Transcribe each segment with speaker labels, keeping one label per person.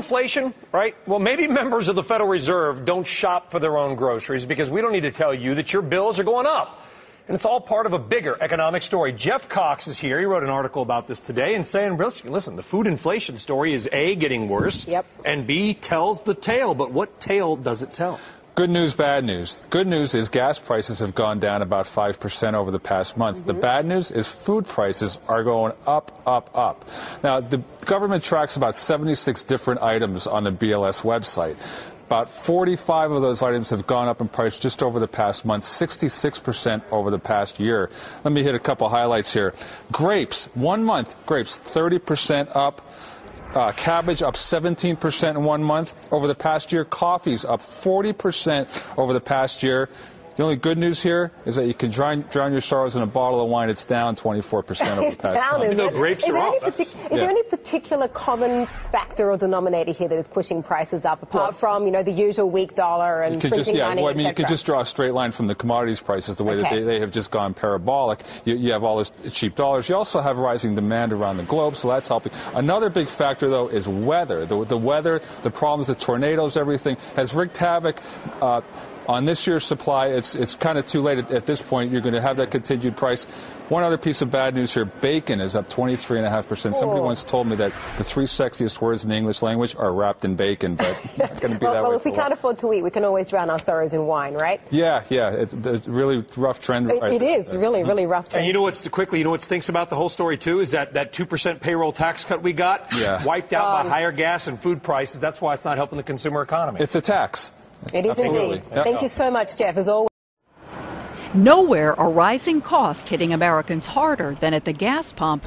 Speaker 1: inflation, right? Well, maybe members of the Federal Reserve don't shop for their own groceries because we don't need to tell you that your bills are going up. And it's all part of a bigger economic story. Jeff Cox is here. He wrote an article about this today and saying, listen, the food inflation story is A, getting worse, and B, tells the tale. But what tale does it tell?
Speaker 2: Good news, bad news. Good news is gas prices have gone down about 5% over the past month. The bad news is food prices are going up, up, up. Now, the government tracks about 76 different items on the BLS website. About 45 of those items have gone up in price just over the past month, 66% over the past year. Let me hit a couple highlights here. Grapes, 1 month, grapes 30% up. Cabbage up 17% in 1 month. Over the past year, coffee's up 40% over the past year. The only good news here is that you can drown your sorrows in a bottle of wine. It's down 24% over the past month.
Speaker 1: Even though grapes are up.
Speaker 3: Is there any particular common factor or denominator here that is pushing prices up, apart from, you know, the usual weak dollar and printing money,
Speaker 2: I mean, you could just draw a straight line from the commodities prices, the way that they have just gone parabolic. You have all this cheap dollars. You also have rising demand around the globe, so that's helping. Another big factor, though, is weather. The weather, the problems, the tornadoes, everything has wreaked havoc on this year's supply. It's kind of too late at this point. You're going to have that continued price. One other piece of bad news here, bacon is up 23.5%. Somebody once told me that the 3 sexiest words in the English language are wrapped in bacon, but it's not going to be that way.
Speaker 3: Well, if we can't afford to eat, we can always drown our sorrows in wine, right?
Speaker 2: Yeah, it's a really rough trend.
Speaker 3: It is really rough trend.
Speaker 1: And you know what stinks about the whole story, too, is that 2% payroll tax cut we got wiped out by higher gas and food prices. That's why it's not helping the consumer economy.
Speaker 2: It's a tax.
Speaker 3: It is indeed. Thank you so much, Jeff, as always.
Speaker 4: Nowhere are rising costs hitting Americans harder than at the gas pump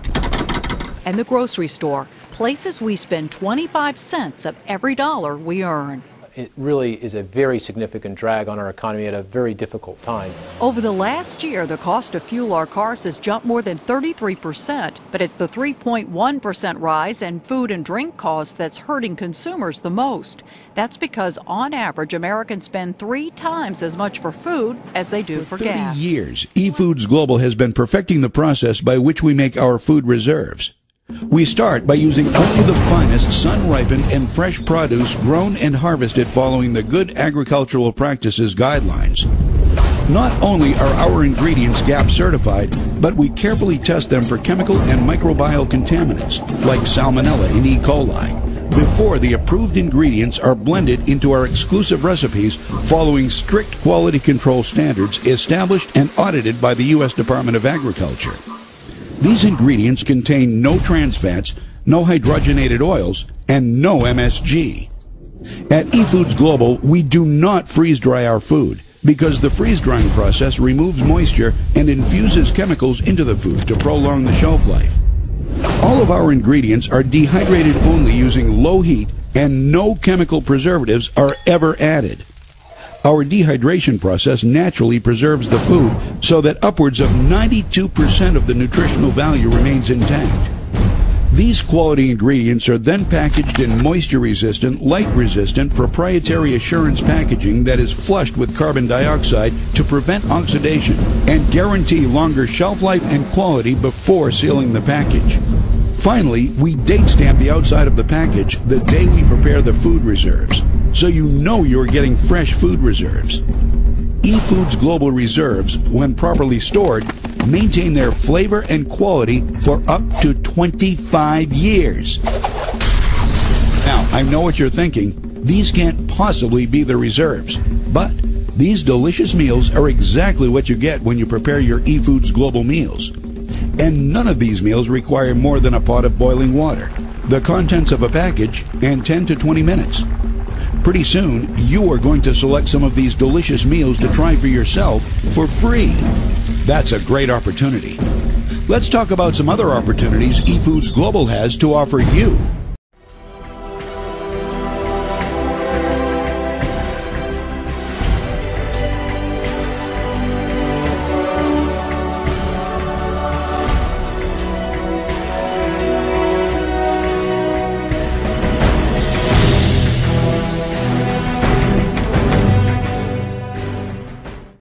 Speaker 4: and the grocery store, places we spend 25 cents of every dollar we earn.
Speaker 5: It really is a very significant drag on our economy at a very difficult time.
Speaker 4: Over the last year, the cost to fuel our cars has jumped more than 33%, but it's the 3.1% rise in food and drink costs that's hurting consumers the most. That's because, on average, Americans spend 3 times as much for food as they do for gas.
Speaker 6: For 30 years, Efoods Global has been perfecting the process by which we make our food reserves. We start by using only the finest sun-ripened and fresh produce grown and harvested following the Good Agricultural Practices guidelines. Not only are our ingredients GAP certified, but we carefully test them for chemical and microbial contaminants like Salmonella and E. coli before the approved ingredients are blended into our exclusive recipes following strict quality control standards established and audited by the U.S. Department of Agriculture. These ingredients contain no trans fats, no hydrogenated oils, and no MSG. At Efoods Global, we do not freeze-dry our food because the freeze-drying process removes moisture and infuses chemicals into the food to prolong the shelf life. All of our ingredients are dehydrated only using low heat, and no chemical preservatives are ever added. Our dehydration process naturally preserves the food so that upwards of 92% of the nutritional value remains intact. These quality ingredients are then packaged in moisture-resistant, light-resistant, proprietary assurance packaging that is flushed with carbon dioxide to prevent oxidation and guarantee longer shelf life and quality before sealing the package. Finally, we date stamp the outside of the package the day we prepare the food reserves, so you know you're getting fresh food reserves. Efoods Global Reserves, when properly stored, maintain their flavor and quality for up to 25 years. Now, I know what you're thinking. These can't possibly be the reserves. But these delicious meals are exactly what you get when you prepare your Efoods Global meals. And none of these meals require more than a pot of boiling water, the contents of a package, and 10 to 20 minutes. Pretty soon, you are going to select some of these delicious meals to try for yourself for free. That's a great opportunity. Let's talk about some other opportunities Efoods Global has to offer you.